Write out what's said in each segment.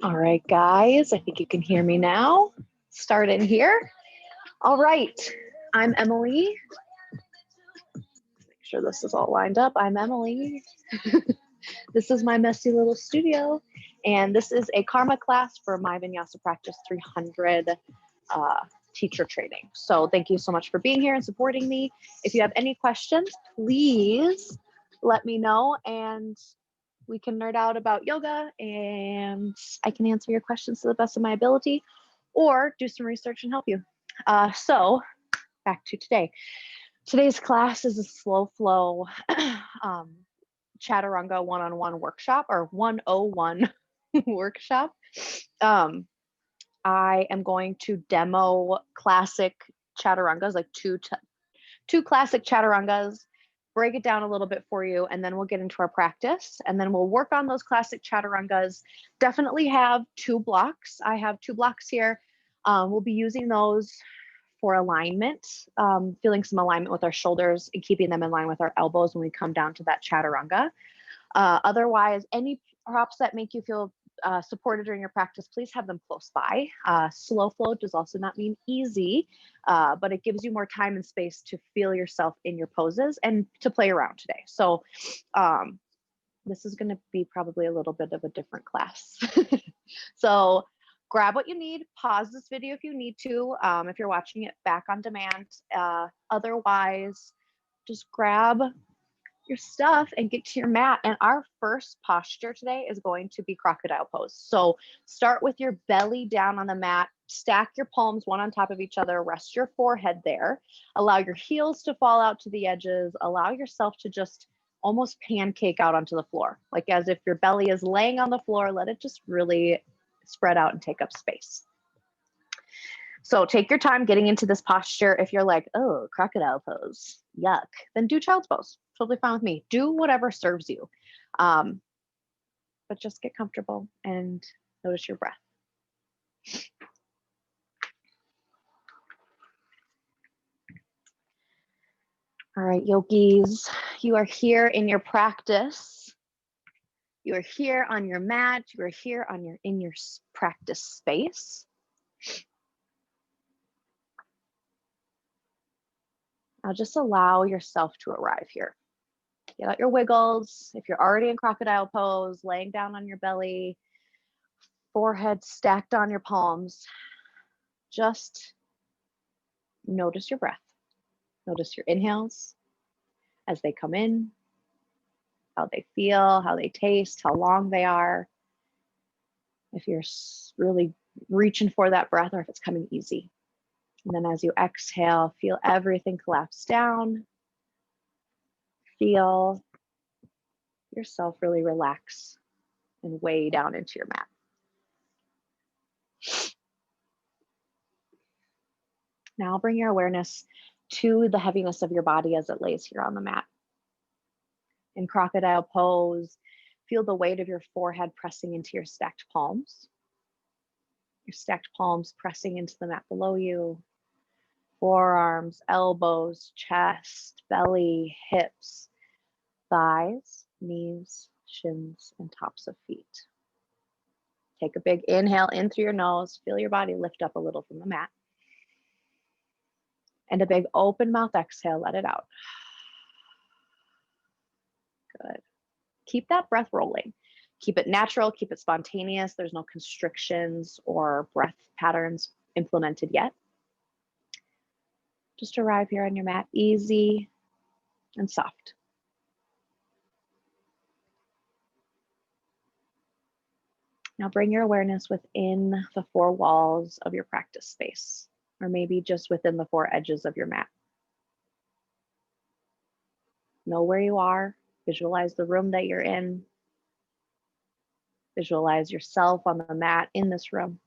All right, guys, I think you can hear me now. Start in here. All right, I'm Emily. Make sure this is all lined up. I'm Emily. This is my messy little studio, and this is a karma class for my Vinyasa Practice 300 teacher training. So thank you so much for being here and supporting me. If you have any questions, please let me know, and we can nerd out about yoga and I can answer your questions to the best of my ability or do some research and help you. So back to today. Today's class is a slow flow Chaturanga one-on-one workshop or 101 workshop. I am going to demo classic Chaturangas, like two classic Chaturangas, break it down a little bit for you, and then we'll get into our practice, and then we'll work on those classic Chaturangas. Definitely have 2 blocks. I have 2 blocks here. We'll be using those for alignment, feeling some alignment with our shoulders and keeping them in line with our elbows when we come down to that Chaturanga. Otherwise, any props that make you feel supported during your practice, please have them close by. Slow flow does also not mean easy, but it gives you more time and space to feel yourself in your poses and to play around today. So this is going to be probably a little bit of a different class. So grab what you need, pause this video if you need to, if you're watching it back on demand. Otherwise, just grab your stuff and get to your mat. And our first posture today is going to be crocodile pose. So start with your belly down on the mat, stack your palms one on top of each other, rest your forehead there, allow your heels to fall out to the edges, allow yourself to just almost pancake out onto the floor, like as if your belly is laying on the floor. Let it just really spread out and take up space. So take your time getting into this posture. If you're like, oh, crocodile pose, yuck, then do child's pose. Totally fine with me. Do whatever serves you. But just get comfortable and notice your breath. All right, yogis, you are here in your practice. You are here on your mat. You are here on in your practice space. Now just allow yourself to arrive here. Get out your wiggles. If you're already in crocodile pose, laying down on your belly, forehead stacked on your palms, just notice your breath. Notice your inhales as they come in, how they feel, how they taste, how long they are. If you're really reaching for that breath or if it's coming easy. And then as you exhale, feel everything collapse down. Feel yourself really relax and weigh down into your mat. Now bring your awareness to the heaviness of your body as it lays here on the mat. In crocodile pose, feel the weight of your forehead pressing into your stacked palms. Your stacked palms pressing into the mat below you. Forearms, elbows, chest, belly, hips, thighs, knees, shins, and tops of feet. Take a big inhale in through your nose. Feel your body lift up a little from the mat. And a big open mouth exhale, let it out. Good. Keep that breath rolling. Keep it natural, keep it spontaneous. There's no constrictions or breath patterns implemented yet. Just arrive here on your mat, easy and soft. Now bring your awareness within the 4 walls of your practice space, or maybe just within the 4 edges of your mat. Know where you are, visualize the room that you're in, visualize yourself on the mat in this room.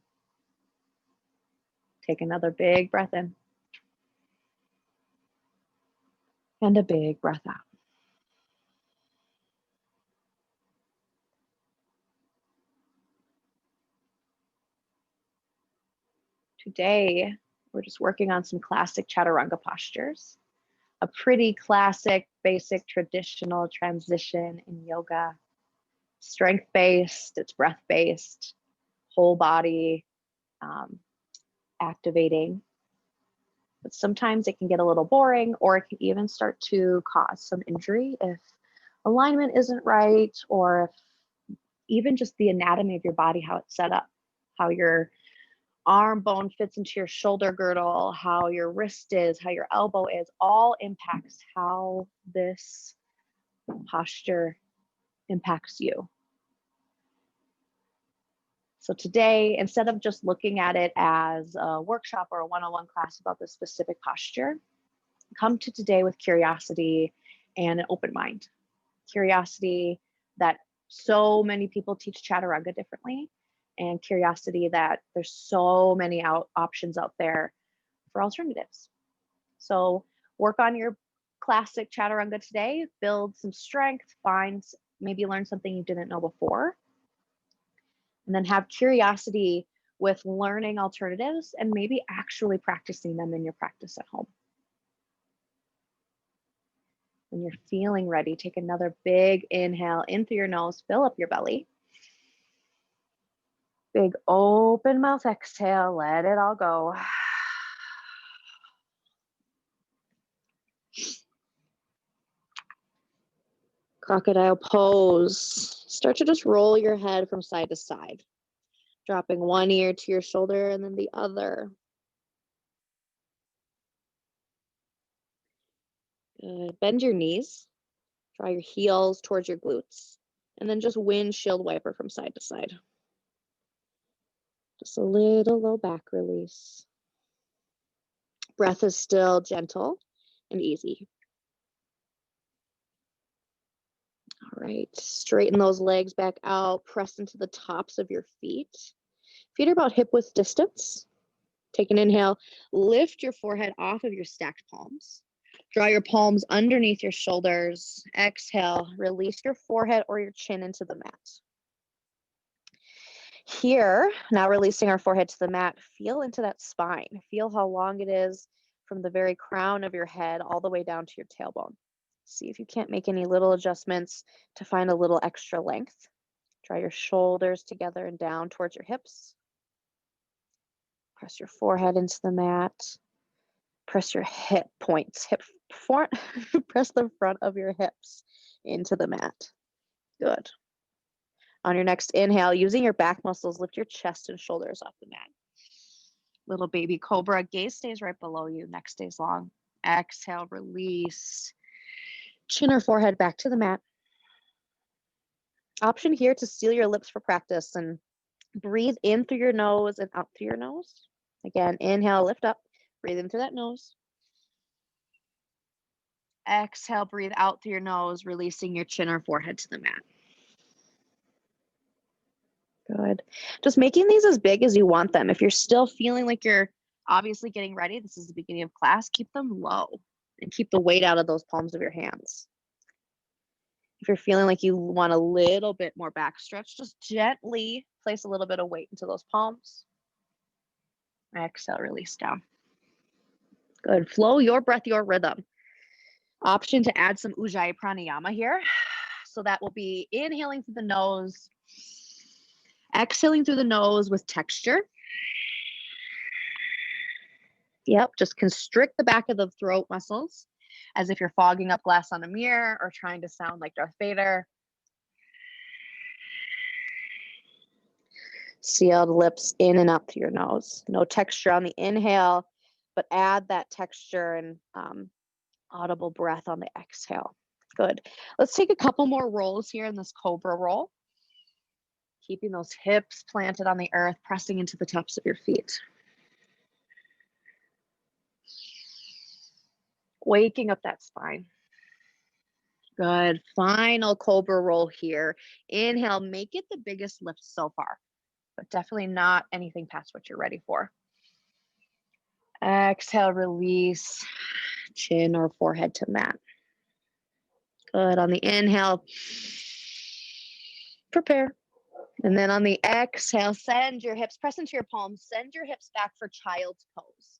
Take another big breath in. And a big breath out. Today, we're just working on some classic Chaturanga postures. A pretty classic, basic, traditional transition in yoga. Strength-based, it's breath-based. whole body activating. But sometimes it can get a little boring, or it can even start to cause some injury if alignment isn't right, or if even just the anatomy of your body, how it's set up, how your arm bone fits into your shoulder girdle, how your wrist is, how your elbow is, all impacts how this posture impacts you. So today, instead of just looking at it as a workshop or a one-on-one class about this specific posture, come to today with curiosity and an open mind. Curiosity that so many people teach Chaturanga differently, and curiosity that there's so many options out there for alternatives. So work on your classic Chaturanga today, build some strength, maybe learn something you didn't know before, and then have curiosity with learning alternatives and maybe actually practicing them in your practice at home. When you're feeling ready, take another big inhale in through your nose, fill up your belly. Big open mouth exhale, let it all go. Crocodile pose. Start to just roll your head from side to side, dropping one ear to your shoulder and then the other. Good. Bend your knees, draw your heels towards your glutes, and then just windshield wiper from side to side. Just a little low back release. Breath is still gentle and easy. All right, straighten those legs back out, press into the tops of your feet. Feet are about hip width distance. Take an inhale, lift your forehead off of your stacked palms. Draw your palms underneath your shoulders. Exhale, release your forehead or your chin into the mat. Here, now releasing our forehead to the mat, feel into that spine. Feel how long it is from the very crown of your head all the way down to your tailbone. See if you can't make any little adjustments to find a little extra length. Draw your shoulders together and down towards your hips. Press your forehead into the mat. Press your hip points, press the front of your hips into the mat. Good. On your next inhale, using your back muscles, lift your chest and shoulders off the mat. Little baby cobra, gaze stays right below you, neck stays long. Exhale, release. Chin or forehead back to the mat. Option here to seal your lips for practice and breathe in through your nose and out through your nose. Again, inhale, lift up, breathe in through that nose. Exhale, breathe out through your nose, releasing your chin or forehead to the mat. Good. Just making these as big as you want them. If you're still feeling like you're obviously getting ready, this is the beginning of class, keep them low and keep the weight out of those palms of your hands. If you're feeling like you want a little bit more back stretch, just gently place a little bit of weight into those palms. Exhale, release down. Good. Flow your breath, your rhythm. Option to add some Ujjayi pranayama here. So that will be inhaling through the nose, exhaling through the nose with texture. Yep, just constrict the back of the throat muscles as if you're fogging up glass on a mirror or trying to sound like Darth Vader. Sealed lips in and up through your nose. No texture on the inhale, but add that texture and audible breath on the exhale. Good. Let's take a couple more rolls here in this cobra roll. Keeping those hips planted on the earth, pressing into the tops of your feet. Waking up that spine. Good. Final cobra roll here. Inhale, make it the biggest lift so far, but definitely not anything past what you're ready for. Exhale, release, chin or forehead to mat. Good. On the inhale, prepare. And then on the exhale, send your hips, press into your palms, send your hips back for child's pose.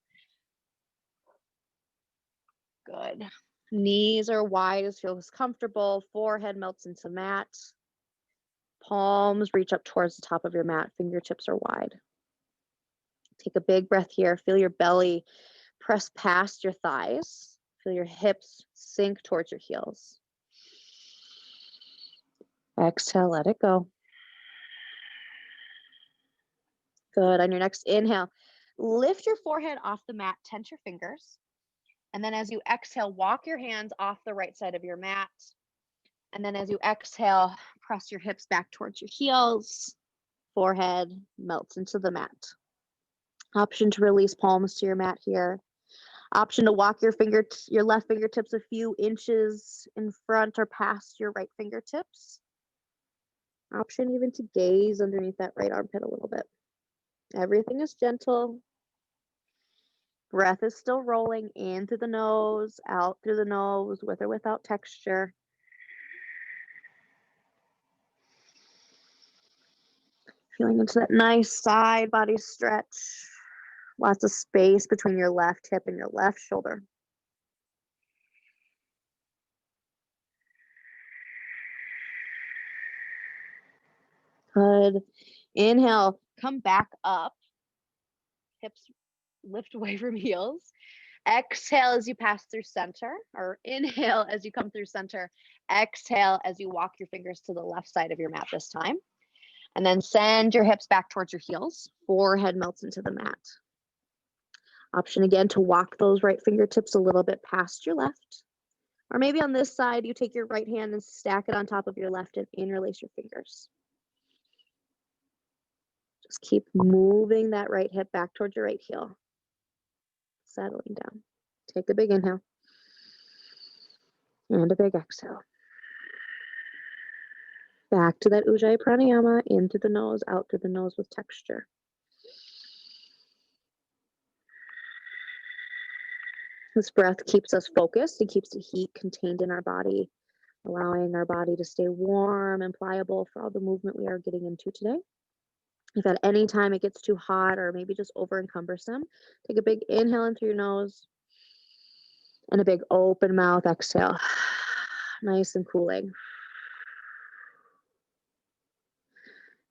Good. Knees are wide as feels comfortable, forehead melts into mat. Palms reach up towards the top of your mat. Fingertips are wide. Take a big breath here. Feel your belly press past your thighs. Feel your hips sink towards your heels. Exhale, let it go. Good. On your next inhale, lift your forehead off the mat, tense your fingers. And then as you exhale, walk your hands off the right side of your mat. And then as you exhale, press your hips back towards your heels. Forehead melts into the mat. Option to release palms to your mat here. Option to walk your left fingertips a few inches in front or past your right fingertips. Option even to gaze underneath that right armpit a little bit. Everything is gentle. Breath is still rolling in through the nose, out through the nose, with or without texture. Feeling into that nice side body stretch. Lots of space between your left hip and your left shoulder. Good. Inhale, come back up. Hips lift away from heels. Exhale as you pass through center, or inhale as you come through center. Exhale as you walk your fingers to the left side of your mat this time. And then send your hips back towards your heels. Forehead melts into the mat. Option again to walk those right fingertips a little bit past your left. Or maybe on this side, you take your right hand and stack it on top of your left and interlace your fingers. Just keep moving that right hip back towards your right heel. Settling down. Take a big inhale. And a big exhale. Back to that Ujjayi Pranayama, in through the nose, out through the nose with texture. This breath keeps us focused. It keeps the heat contained in our body, allowing our body to stay warm and pliable for all the movement we are getting into today. If at any time it gets too hot or maybe just over and cumbersome, take a big inhale in through your nose and a big open mouth exhale. Nice and cooling.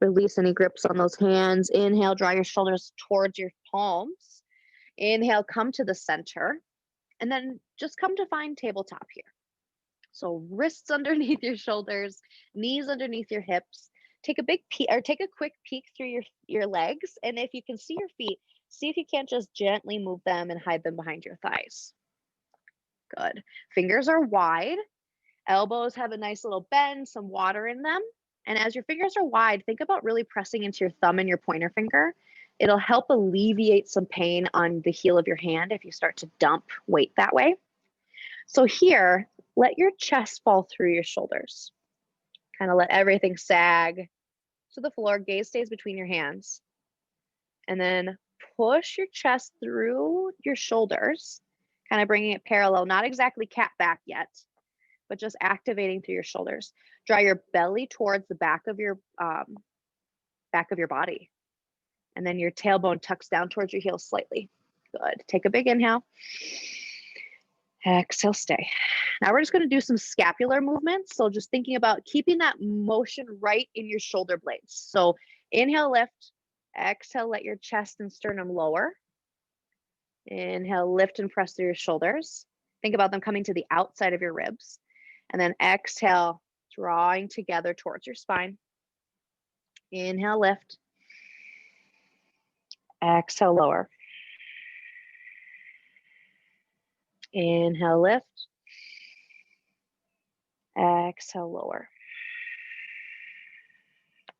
Release any grips on those hands. Inhale, draw your shoulders towards your palms. Inhale, come to the center. And then just come to find tabletop here. So wrists underneath your shoulders, knees underneath your hips. Take a big peek, or take a quick peek through your legs. And if you can see your feet, see if you can't just gently move them and hide them behind your thighs. Good. Fingers are wide. Elbows have a nice little bend, some water in them. And as your fingers are wide, think about really pressing into your thumb and your pointer finger. It'll help alleviate some pain on the heel of your hand if you start to dump weight that way. So here, let your chest fall through your shoulders. Kind of let everything sag to the floor. Gaze stays between your hands. And then push your chest through your shoulders, kind of bringing it parallel, not exactly cat back yet, but just activating through your shoulders. Draw your belly towards the back of your body. And then your tailbone tucks down towards your heels slightly. Good. Take a big inhale. Exhale, stay. Now we're just going to do some scapular movements. So just thinking about keeping that motion right in your shoulder blades. So inhale, lift. Exhale, let your chest and sternum lower. Inhale, lift and press through your shoulders. Think about them coming to the outside of your ribs. And then exhale, drawing together towards your spine. Inhale, lift. Exhale, lower. Inhale, lift. Exhale, lower.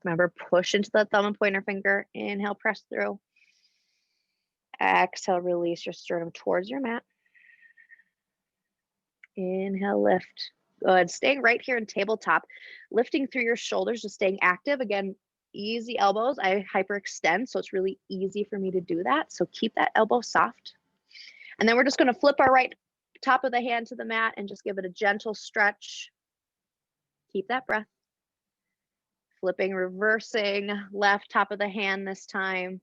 Remember, push into the thumb and pointer finger. Inhale, press through. Exhale, release your sternum towards your mat. Inhale, lift. Good. Staying right here in tabletop. Lifting through your shoulders, just staying active. Again, easy elbows. I hyperextend, so it's really easy for me to do that. So keep that elbow soft. And then we're just going to flip our right top of the hand to the mat and just give it a gentle stretch. Keep that breath. Flipping, reversing, left top of the hand this time.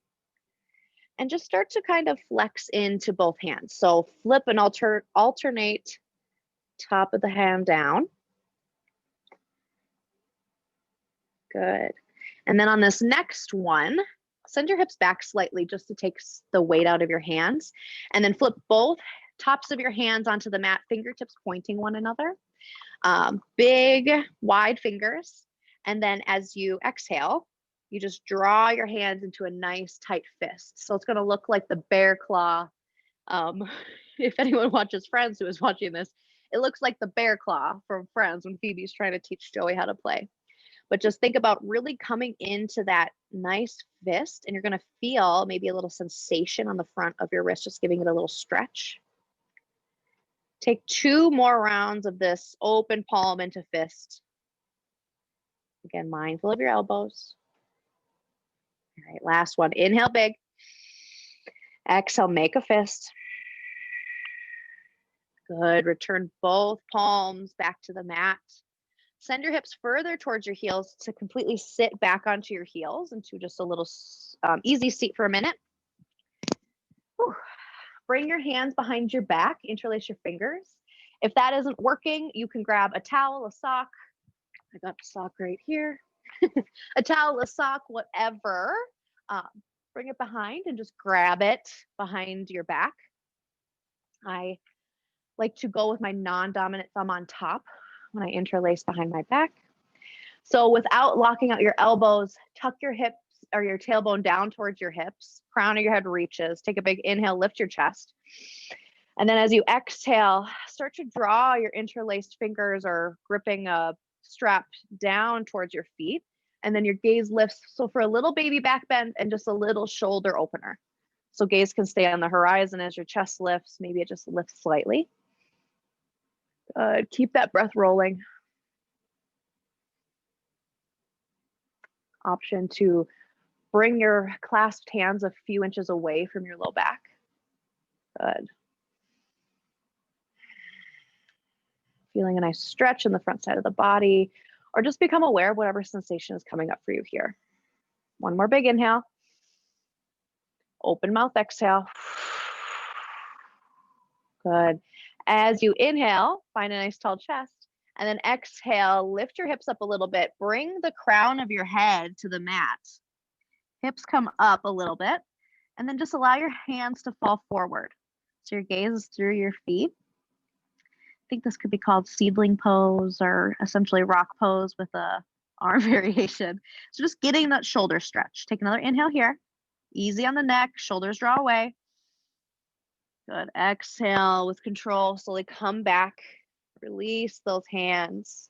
And just start to kind of flex into both hands. So flip and alternate top of the hand down. Good. And then on this next one, send your hips back slightly just to take the weight out of your hands. And then flip both tops of your hands onto the mat, fingertips pointing one another. Big, wide fingers. And then as you exhale, you just draw your hands into a nice tight fist. So it's going to look like the bear claw. If anyone watches Friends who is watching this, it looks like the bear claw from Friends when Phoebe's trying to teach Joey how to play. But just think about really coming into that nice fist, and you're going to feel maybe a little sensation on the front of your wrist, just giving it a little stretch. Take 2 more rounds of this open palm into fist. Again, mindful of your elbows. All right, last one. Inhale big. Exhale, make a fist. Good. Return both palms back to the mat. Send your hips further towards your heels to completely sit back onto your heels into just a little easy seat for a minute. Whew. Bring your hands behind your back, interlace your fingers. If that isn't working, you can grab a towel, a sock. I got the sock right here. A towel, a sock, whatever. Bring it behind and just grab it behind your back. I like to go with my non-dominant thumb on top when I interlace behind my back. So without locking out your elbows, tuck your hips or your tailbone down towards your hips. Crown of your head reaches. Take a big inhale, lift your chest. And then as you exhale, start to draw your interlaced fingers or gripping a strap down towards your feet. And then your gaze lifts. So for a little baby back bend and just a little shoulder opener. So gaze can stay on the horizon as your chest lifts. Maybe it just lifts slightly. Keep that breath rolling. Option to bring your clasped hands a few inches away from your low back. Good. Feeling a nice stretch in the front side of the body, or just become aware of whatever sensation is coming up for you here. One more big inhale. Open mouth exhale. Good. As you inhale, find a nice tall chest. And then exhale, lift your hips up a little bit. Bring the crown of your head to the mat. Hips come up a little bit. And then just allow your hands to fall forward. So your gaze is through your feet. I think this could be called seedling pose or essentially rock pose with a arm variation. So just getting that shoulder stretch. Take another inhale here. Easy on the neck, shoulders draw away. Good. Exhale with control. Slowly come back. Release those hands.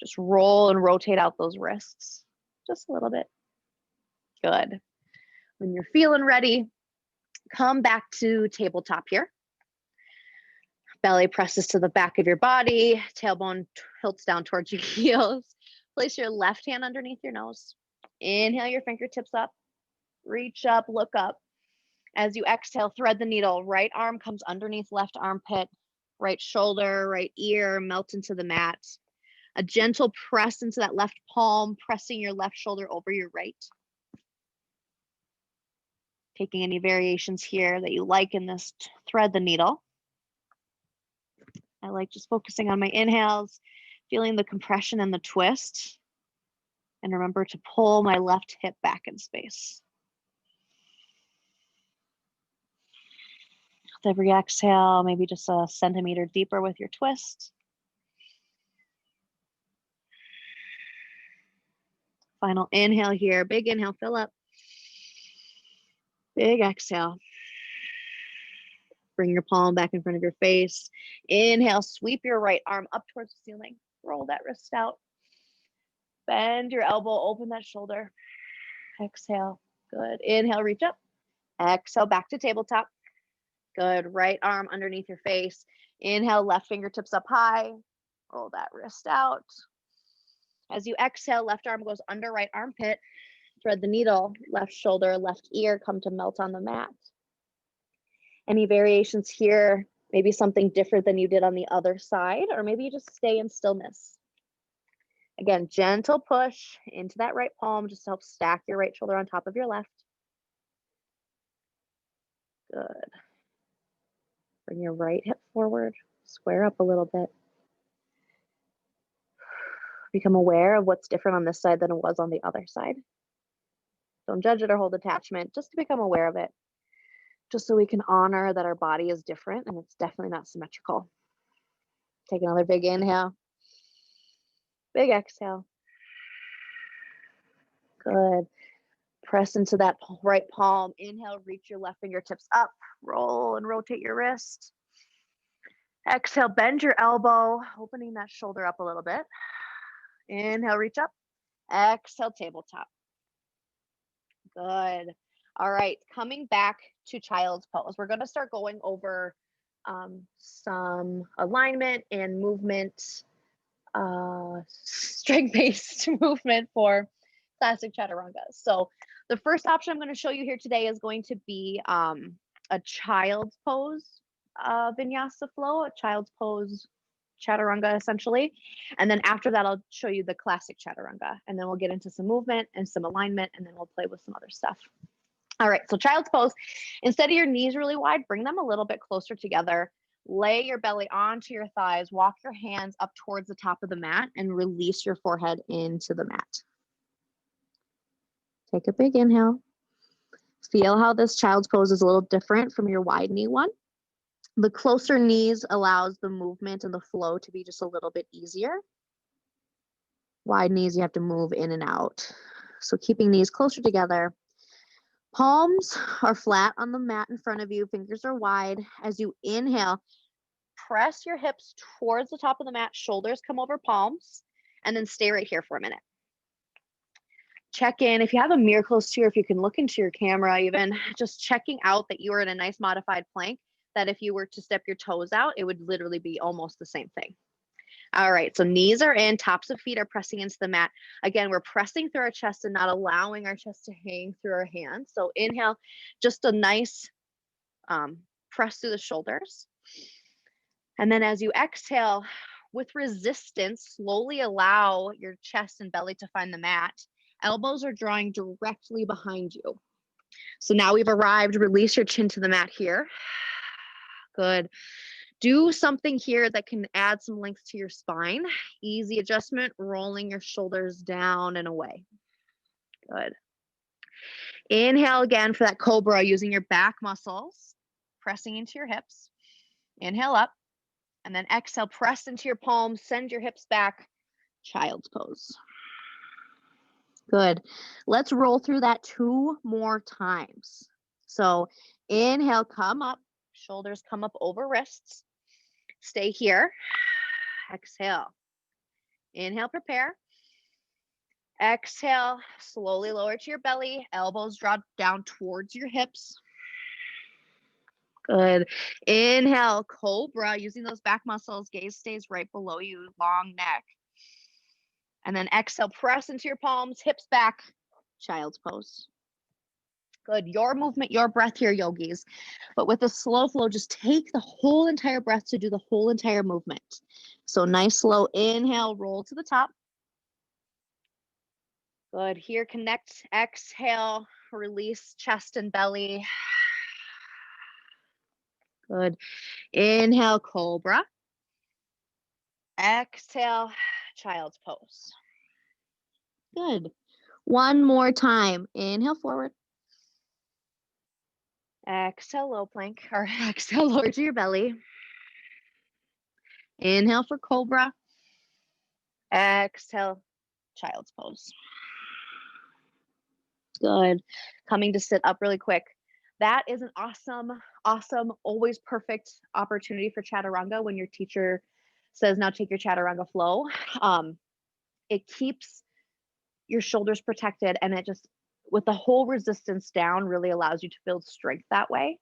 Just roll and rotate out those wrists. Just a little bit. Good. When you're feeling ready, come back to tabletop here. Belly presses to the back of your body. Tailbone tilts down towards your heels. Place your left hand underneath your nose. Inhale your fingertips up. Reach up, look up. As you exhale, thread the needle. Right arm comes underneath left armpit. Right shoulder, right ear, melt into the mat. A gentle press into that left palm, pressing your left shoulder over your right. Taking any variations here that you like in this, thread the needle. I like just focusing on my inhales, feeling the compression and the twist. And remember to pull my left hip back in space. With every exhale, maybe just a centimeter deeper with your twist. Final inhale here. Big inhale, fill up. Big exhale. Bring your palm back in front of your face. Inhale, sweep your right arm up towards the ceiling. Roll that wrist out. Bend your elbow, open that shoulder. Exhale. Good. Inhale, reach up. Exhale, back to tabletop. Good. Right arm underneath your face. Inhale, left fingertips up high. Roll that wrist out. As you exhale, left arm goes under right armpit. Thread the needle. Left shoulder, left ear come to melt on the mat. Any variations here? Maybe something different than you did on the other side, or maybe you just stay in stillness. Again, gentle push into that right palm just to help stack your right shoulder on top of your left. Good. Bring your right hip forward, square up a little bit. Become aware of what's different on this side than it was on the other side. Don't judge it or hold attachment, just to become aware of it. Just so we can honor that our body is different and it's definitely not symmetrical. Take another big inhale. Big exhale. Good. Press into that right palm. Inhale, reach your left fingertips up. Roll and rotate your wrist. Exhale, bend your elbow, opening that shoulder up a little bit. Inhale, reach up. Exhale, tabletop. Good. All right, coming back to child's pose. We're going to start going over some alignment and movement, strength-based movement for classic chaturanga. So the first option I'm going to show you here today is going to be a child's pose vinyasa flow, a child's pose chaturanga essentially. And then after that, I'll show you the classic chaturanga. And then we'll get into some movement and some alignment, and then we'll play with some other stuff. All right, so child's pose, instead of your knees really wide, bring them a little bit closer together. Lay your belly onto your thighs, walk your hands up towards the top of the mat, and release your forehead into the mat. Take a big inhale. Feel how this child's pose is a little different from your wide knee one. The closer knees allows the movement and the flow to be just a little bit easier. Wide knees, you have to move in and out. So keeping knees closer together. Palms are flat on the mat in front of you. Fingers are wide. As you inhale, press your hips towards the top of the mat. Shoulders come over palms. And then stay right here for a minute. Check in. If you have a mirror close to you, or if you can look into your camera even, just checking out that you are in a nice modified plank, that if you were to step your toes out, it would literally be almost the same thing. All right, so knees are in, tops of feet are pressing into the mat. Again, we're pressing through our chest and not allowing our chest to hang through our hands. So inhale, just a nice press through the shoulders. And then as you exhale, with resistance, slowly allow your chest and belly to find the mat. Elbows are drawing directly behind you. So now we've arrived. Release your chin to the mat here. Good. Do something here that can add some length to your spine. Easy adjustment, rolling your shoulders down and away. Good. Inhale again for that cobra, using your back muscles, pressing into your hips. Inhale up, and then exhale, press into your palms, send your hips back, child's pose. Good. Let's roll through that 2 more times. So inhale, come up, shoulders come up over wrists. Stay here. Exhale. Inhale, prepare. Exhale, slowly lower to your belly. Elbows drop down towards your hips. Good. Inhale, cobra, using those back muscles. Gaze stays right below you, long neck. And then exhale, press into your palms, hips back, child's pose. Good. Your movement, your breath here, yogis. But with a slow flow, just take the whole entire breath to do the whole entire movement. So nice slow inhale, roll to the top. Good. Here, connect, exhale, release chest and belly. Good. Inhale, cobra. Exhale, child's pose. Good. One more time. Inhale forward. Exhale, low plank, or exhale, lower to your belly. Inhale for cobra. Exhale, child's pose. Good. Coming to sit up really quick. That is an awesome, always perfect opportunity for chaturanga when your teacher says, now take your chaturanga flow. It keeps your shoulders protected, and it just, with the whole resistance down, really allows you to build strength that way.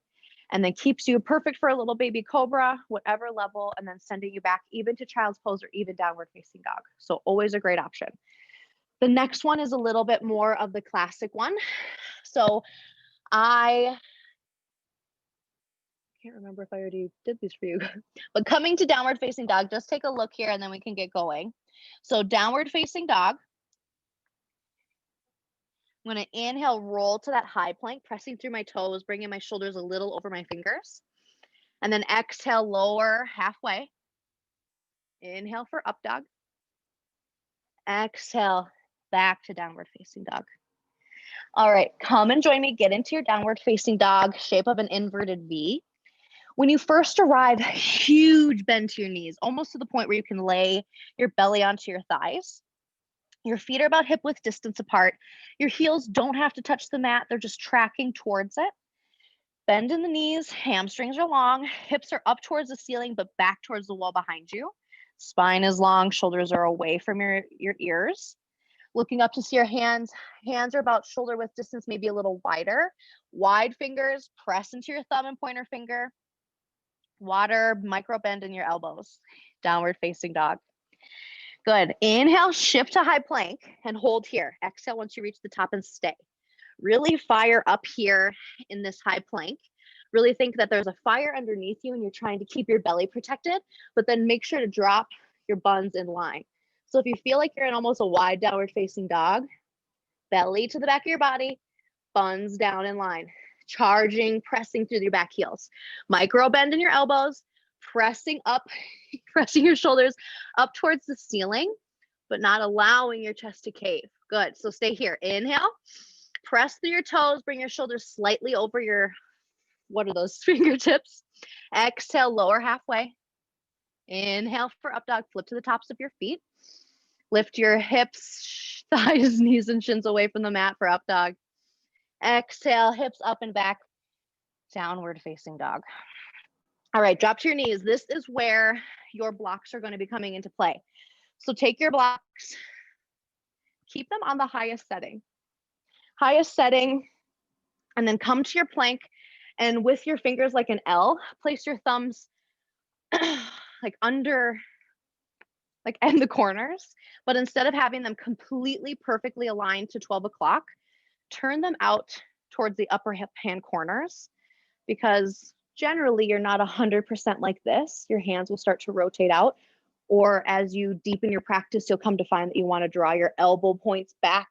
And then keeps you perfect for a little baby cobra, whatever level, and then sending you back even to child's pose or even downward facing dog. So always a great option. The next one is a little bit more of the classic one. So I can't remember if I already did these for you, but coming to downward facing dog, just take a look here and then we can get going. So downward facing dog. I'm going to inhale, roll to that high plank, pressing through my toes, bringing my shoulders a little over my fingers. And then exhale, lower halfway. Inhale for up dog. Exhale, back to downward facing dog. All right, come and join me. Get into your downward facing dog, shape of an inverted V. When you first arrive, huge bend to your knees, almost to the point where you can lay your belly onto your thighs. Your feet are about hip width distance apart. Your heels don't have to touch the mat. They're just tracking towards it. Bend in the knees, hamstrings are long, hips are up towards the ceiling, but back towards the wall behind you. Spine is long, shoulders are away from your ears. Looking up to see your hands. Hands are about shoulder width distance, maybe a little wider. Wide fingers, press into your thumb and pointer finger. Water, micro bend in your elbows. Downward facing dog. Good. Inhale, shift to high plank and hold here. Exhale once you reach the top and stay. Really fire up here in this high plank. Really think that there's a fire underneath you and you're trying to keep your belly protected, but then make sure to drop your buns in line. So if you feel like you're in almost a wide downward facing dog, belly to the back of your body, buns down in line, charging, pressing through your back heels. Micro bend in your elbows, pressing up, pressing your shoulders up towards the ceiling, but not allowing your chest to cave. Good. So stay here. Inhale, press through your toes, bring your shoulders slightly over your, what are those, fingertips. Exhale, lower halfway. Inhale for up dog, flip to the tops of your feet. Lift your hips, thighs, knees, and shins away from the mat for up dog. Exhale, hips up and back, downward facing dog. All right, drop to your knees. This is where your blocks are going to be coming into play. So take your blocks, keep them on the highest setting. Highest setting, and then come to your plank, and with your fingers like an L, place your thumbs like under, like in the corners, but instead of having them completely perfectly aligned to 12 o'clock, turn them out towards the upper hip hand corners, because generally you're not 100% like this. Your hands will start to rotate out, or as you deepen your practice, you'll come to find that you want to draw your elbow points back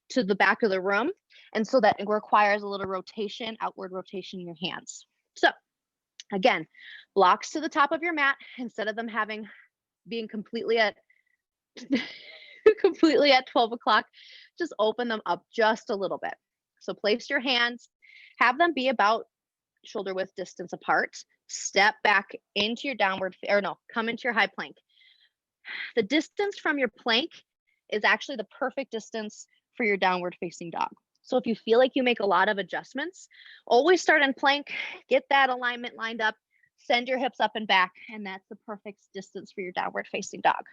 to the back of the room. And so that it requires a little rotation, outward rotation in your hands. So again, blocks to the top of your mat, instead of them being completely at 12 o'clock, just open them up just a little bit. So place your hands, have them be about shoulder width distance apart, step back into your come into your high plank. The distance from your plank is actually the perfect distance for your downward facing dog. So if you feel like you make a lot of adjustments, always start in plank, get that alignment lined up, send your hips up and back, and that's the perfect distance for your downward facing dog.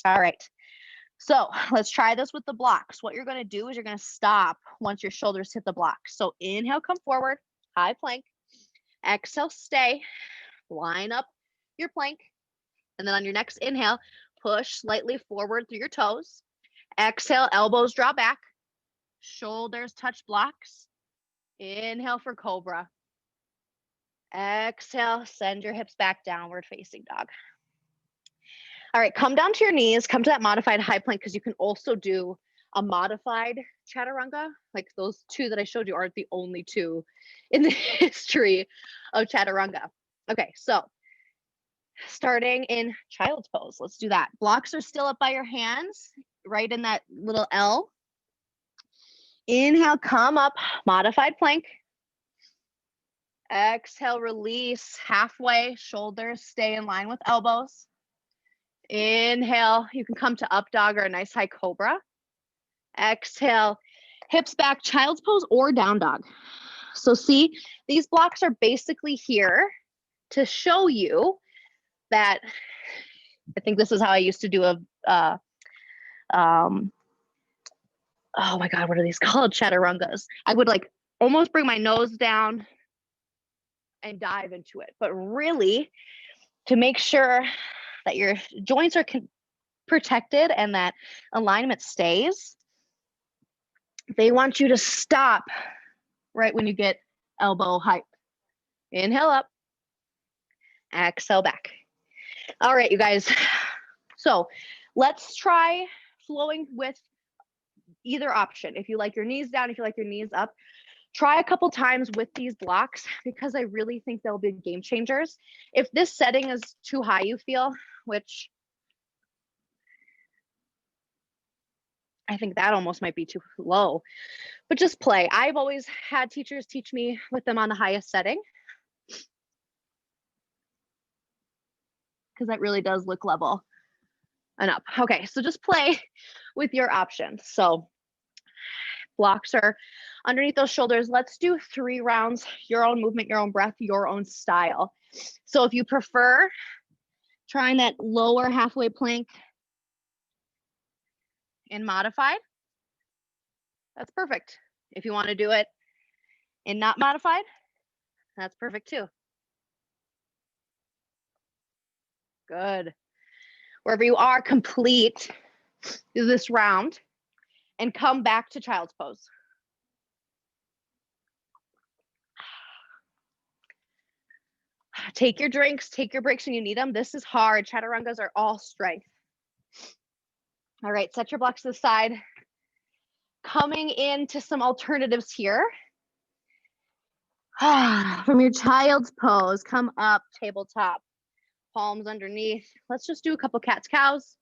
All right. So let's try this with the blocks. What you're going to do is you're going to stop once your shoulders hit the blocks. So inhale, come forward, high plank. Exhale, stay, line up your plank. And then on your next inhale, push slightly forward through your toes. Exhale, elbows draw back. Shoulders touch blocks. Inhale for cobra. Exhale, send your hips back, downward facing dog. All right, come down to your knees, come to that modified high plank, because you can also do a modified chaturanga. Like those two that I showed you aren't the only two in the history of chaturanga. Okay, so starting in child's pose, let's do that. Blocks are still up by your hands, right in that little L. Inhale, come up, modified plank. Exhale, release halfway, shoulders stay in line with elbows. Inhale, you can come to up dog or a nice high cobra. Exhale, hips back, child's pose or down dog. So see, these blocks are basically here to show you that, I think this is how I used to do oh my God, what are these called? Chaturangas. I would like almost bring my nose down and dive into it. But really, to make sure that your joints are protected and that alignment stays, they want you to stop right when you get elbow height. Inhale up, exhale back. All right, you guys. So let's try flowing with either option. If you like your knees down, if you like your knees up, try a couple times with these blocks, because I really think they'll be game changers. If this setting is too high, you feel, which I think that almost might be too low, but just play. I've always had teachers teach me with them on the highest setting because that really does look level and up. Okay, so just play with your options. So blocks are underneath those shoulders. Let's do 3 rounds, your own movement, your own breath, your own style. So if you prefer trying that lower halfway plank in modified, that's perfect. If you want to do it in not modified, that's perfect too. Good. Wherever you are, complete this round and come back to child's pose. Take your drinks, take your breaks when you need them. This is hard. Chaturangas are all strength. All right, set your blocks to the side. Coming into some alternatives here. From your child's pose, come up, tabletop, palms underneath. Let's just do a couple cats, cows.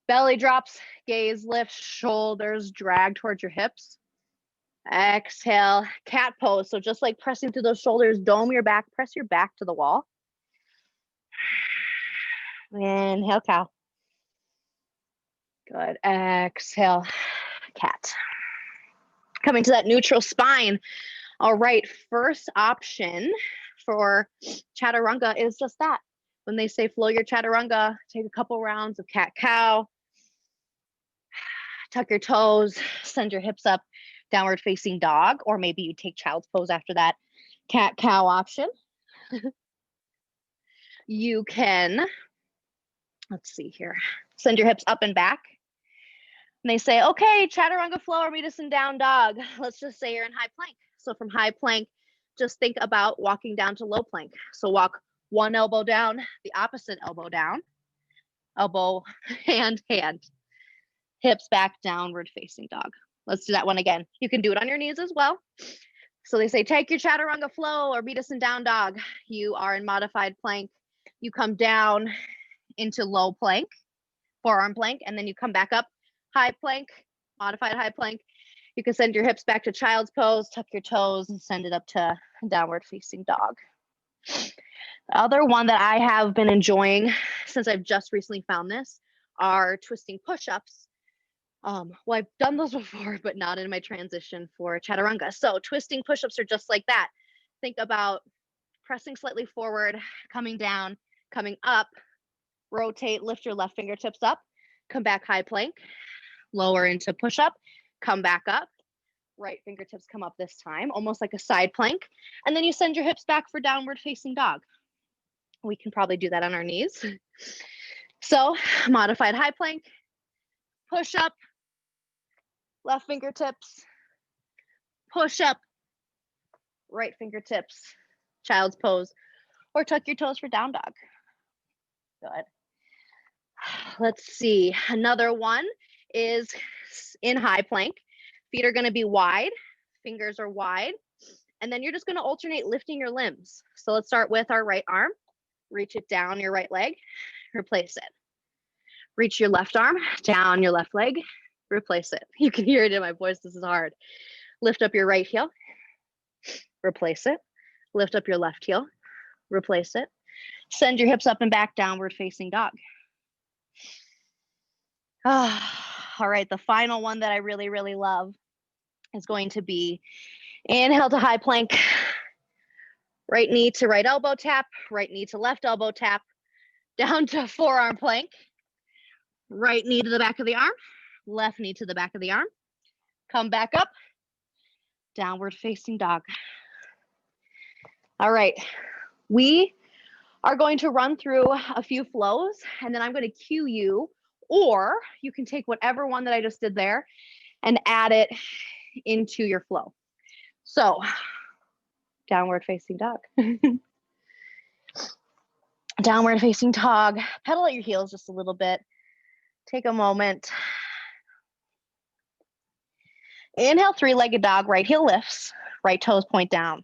Belly drops, gaze lifts, shoulders drag towards your hips. Exhale, cat pose. So just like pressing through those shoulders, dome your back, press your back to the wall. Inhale, cow. Good. Exhale, cat. Coming to that neutral spine. All right, first option for chaturanga is just that. When they say flow your chaturanga, take a couple rounds of cat cow. Tuck your toes, send your hips up, downward facing dog, or maybe you take child's pose after that cat cow option. You can, let's see here, send your hips up and back. And they say, okay, chaturanga flow or meet us in down dog. Let's just say you're in high plank. So from high plank, just think about walking down to low plank. So walk one elbow down, the opposite elbow down, elbow, hand, hips back, downward facing dog. Let's do that one again. You can do it on your knees as well. So they say, take your chaturanga flow or meet us in down dog. You are in modified plank. You come down into low plank, forearm plank, and then you come back up, high plank, modified high plank. You can send your hips back to child's pose, tuck your toes, and send it up to downward facing dog. The other one that I have been enjoying since I've just recently found this are twisting push-ups. Well, I've done those before, but not in my transition for chaturanga. So twisting push-ups are just like that. Think about pressing slightly forward, coming down, coming up, rotate, lift your left fingertips up, come back high plank, lower into push-up, come back up, right fingertips come up this time, almost like a side plank, and then you send your hips back for downward facing dog. We can probably do that on our knees. So modified high plank, push up, left fingertips, push up, right fingertips, child's pose, or tuck your toes for down dog. Good. Let's see. Another one is in high plank. Feet are going to be wide, fingers are wide, and then you're just going to alternate lifting your limbs. So let's start with our right arm. Reach it down your right leg, replace it. Reach your left arm, down your left leg, replace it. You can hear it in my voice, this is hard. Lift up your right heel, replace it. Lift up your left heel, replace it. Send your hips up and back, downward facing dog. All right, the final one that I really, really love is going to be inhale to high plank, right knee to right elbow tap, right knee to left elbow tap, down to forearm plank, right knee to the back of the arm, left knee to the back of the arm, come back up, downward facing dog. All right, we are going to run through a few flows and then I'm going to cue you, or you can take whatever one that I just did there and add it into your flow. So downward facing dog. Downward facing dog. Pedal at your heels just a little bit. Take a moment. Inhale, three-legged dog, right heel lifts, right toes point down.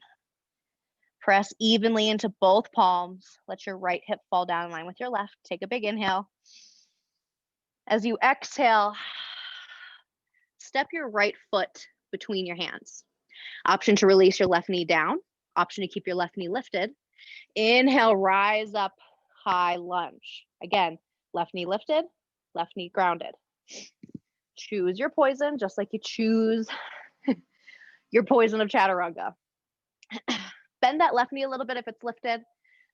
Press evenly into both palms. Let your right hip fall down in line with your left. Take a big inhale. As you exhale, step your right foot between your hands. Option to release your left knee down. Option to keep your left knee lifted. Inhale, rise up, high lunge. Again, left knee lifted, left knee grounded. Choose your poison, just like you choose your poison of chaturanga. Bend that left knee a little bit if it's lifted.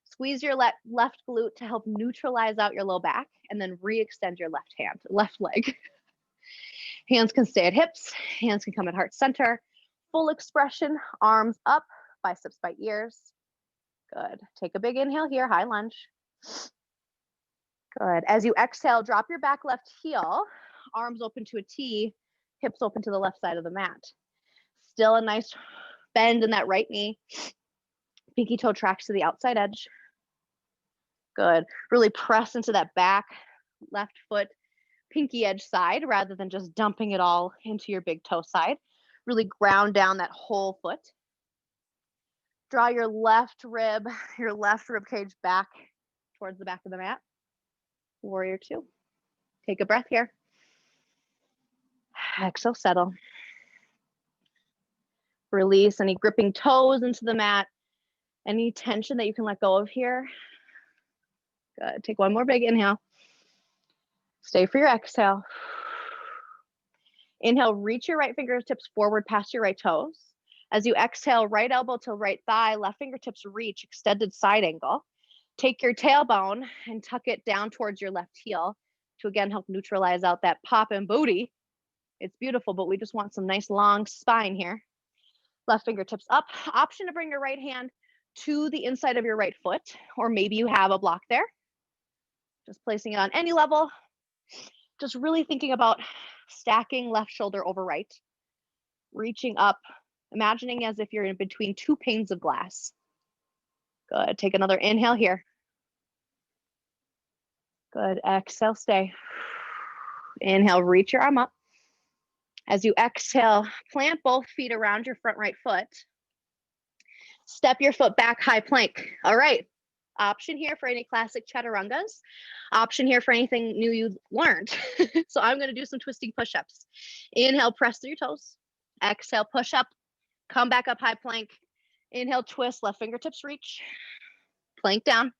Squeeze your left glute to help neutralize out your low back, and then re-extend your left leg. Hands can stay at hips, hands can come at heart center. Full expression, arms up, biceps by ears. Good. Take a big inhale here, high lunge. Good. As you exhale, drop your back left heel, arms open to a T, hips open to the left side of the mat. Still a nice bend in that right knee. Pinky toe tracks to the outside edge. Good. Really press into that back left foot, pinky edge side, rather than just dumping it all into your big toe side. Really ground down that whole foot. Draw your left rib cage back towards the back of the mat. Warrior two. Take a breath here. Exhale, settle. Release any gripping toes into the mat. Any tension that you can let go of here. Good. Take one more big inhale. Stay for your exhale. Inhale, reach your right fingertips forward past your right toes. As you exhale, right elbow to right thigh, left fingertips reach, extended side angle. Take your tailbone and tuck it down towards your left heel to again help neutralize out that pop and booty. It's beautiful, but we just want some nice long spine here. Left fingertips up. Option to bring your right hand to the inside of your right foot, or maybe you have a block there. Just placing it on any level. Just really thinking about stacking left shoulder over right. Reaching up, imagining as if you're in between two panes of glass. Good. Take another inhale here. Good. Exhale, stay. Inhale, reach your arm up. As you exhale, plant both feet around your front right foot. Step your foot back, high plank. All right. Option here for any classic chaturangas. Option here for anything new you learned. So I'm going to do some twisting push-ups. Inhale, press through your toes. Exhale, push up. Come back up, high plank. Inhale, twist, left fingertips reach. Plank down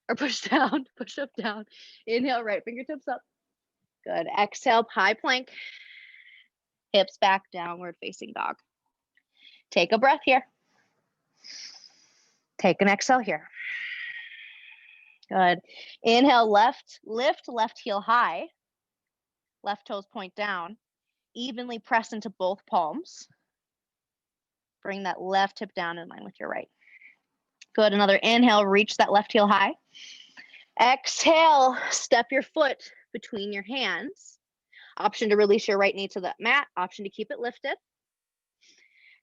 or push down, push up, down. Inhale, right fingertips up. Good. Exhale, high plank. Hips back, downward facing dog. Take a breath here. Take an exhale here. Good. Inhale, left, lift, left heel high. Left toes point down. Evenly press into both palms. Bring that left hip down in line with your right. Good. Another inhale, reach that left heel high. Exhale, step your foot between your hands. Option to release your right knee to the mat. Option to keep it lifted.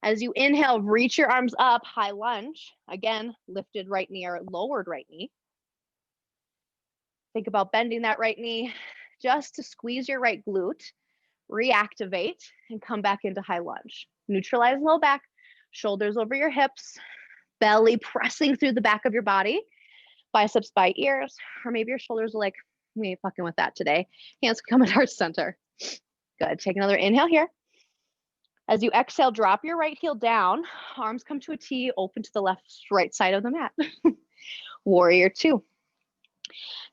As you inhale, reach your arms up, high lunge. Again, lifted right knee or lowered right knee. Think about bending that right knee just to squeeze your right glute, reactivate, and come back into high lunge. Neutralize low back, shoulders over your hips, belly pressing through the back of your body, biceps by ears, or maybe your shoulders are like, we ain't fucking with that today. Hands come at heart center. Good. Take another inhale here. As you exhale, drop your right heel down. Arms come to a T, open to the right side of the mat. Warrior two.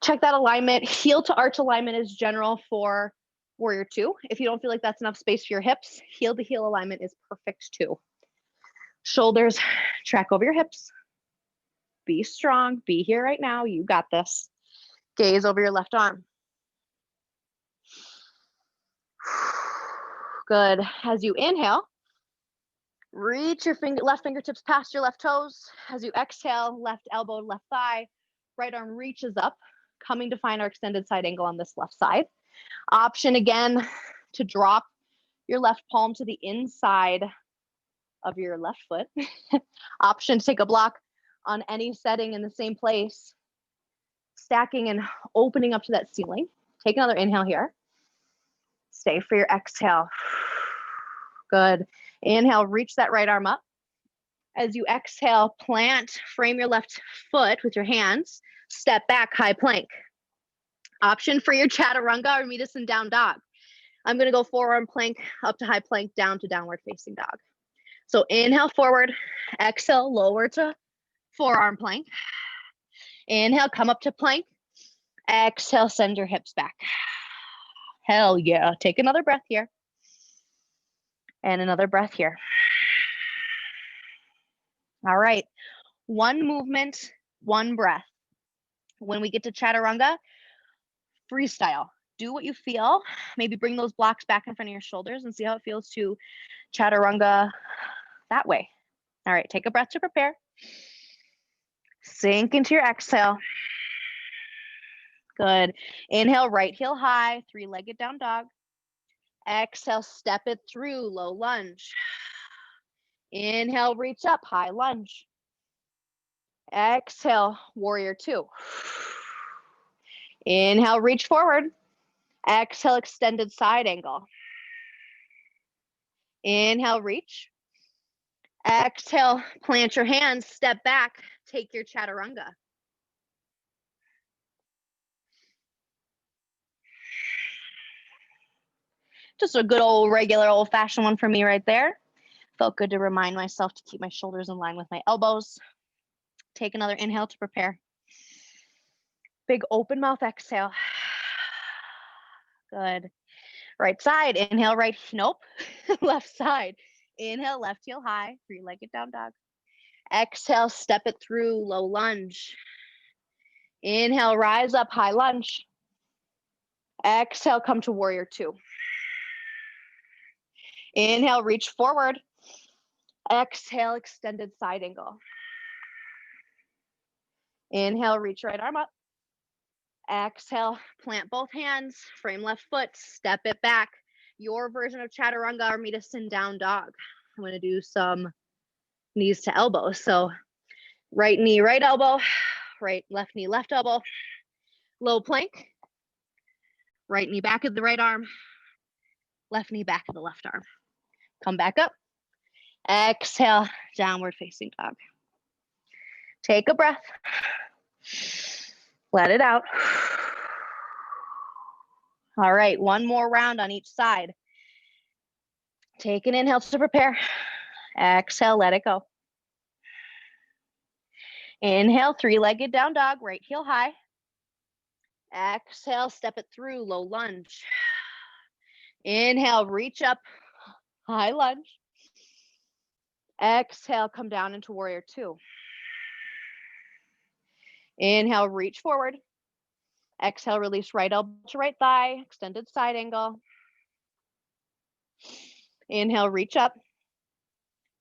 Check that alignment. Heel to arch alignment is general for warrior two. If you don't feel like that's enough space for your hips, heel to heel alignment is perfect too. Shoulders track over your hips. Be strong. Be here right now. You got this. Gaze over your left arm. Good. As you inhale, reach your left fingertips past your left toes. As you exhale, left elbow, left thigh, right arm reaches up, coming to find our extended side angle on this left side. Option again to drop your left palm to the inside of your left foot. Option to take a block on any setting in the same place, stacking and opening up to that ceiling. Take another inhale here. Stay for your exhale. Good. Inhale, reach that right arm up. As you exhale, plant, frame your left foot with your hands. Step back, high plank. Option for your chaturanga or meet us in down dog. I'm going to go forearm plank, up to high plank, down to downward facing dog. So inhale forward, exhale, lower to forearm plank. Inhale, come up to plank. Exhale, send your hips back. Hell yeah. Take another breath here. And another breath here. All right. One movement, one breath. When we get to Chaturanga, freestyle. Do what you feel. Maybe bring those blocks back in front of your shoulders and see how it feels to Chaturanga that way. All right, take a breath to prepare. Sink into your exhale. Good. Inhale, right heel high, three-legged down dog. Exhale, step it through, low lunge. Inhale, reach up, high lunge. Exhale, warrior two. Inhale, reach forward. Exhale, extended side angle. Inhale, reach. Exhale, plant your hands, step back, take your Chaturanga. Just a good old regular old fashioned one for me right there. Felt good to remind myself to keep my shoulders in line with my elbows. Take another inhale to prepare. Big open mouth exhale. Good. Right side, inhale, right, nope. Left side. Inhale, left heel high, three-legged down dog. Exhale, step it through, low lunge. Inhale, rise up, high lunge. Exhale, come to warrior two. Inhale, reach forward. Exhale, extended side angle. Inhale, reach right arm up. Exhale, plant both hands, frame left foot, step it back. Your version of Chaturanga or meet us in down dog. I'm going to do some knees to elbows. So right knee, right elbow, right, left knee, left elbow, low plank, right knee back of the right arm, left knee back of the left arm. Come back up. Exhale, downward facing dog. Take a breath. Let it out. All right, one more round on each side. Take an inhale to prepare. Exhale, let it go. Inhale, three-legged down dog, right heel high. Exhale, step it through, low lunge. Inhale, reach up, high lunge. Exhale, come down into warrior two. Inhale, reach forward. Exhale, release right elbow to right thigh, extended side angle. Inhale, reach up.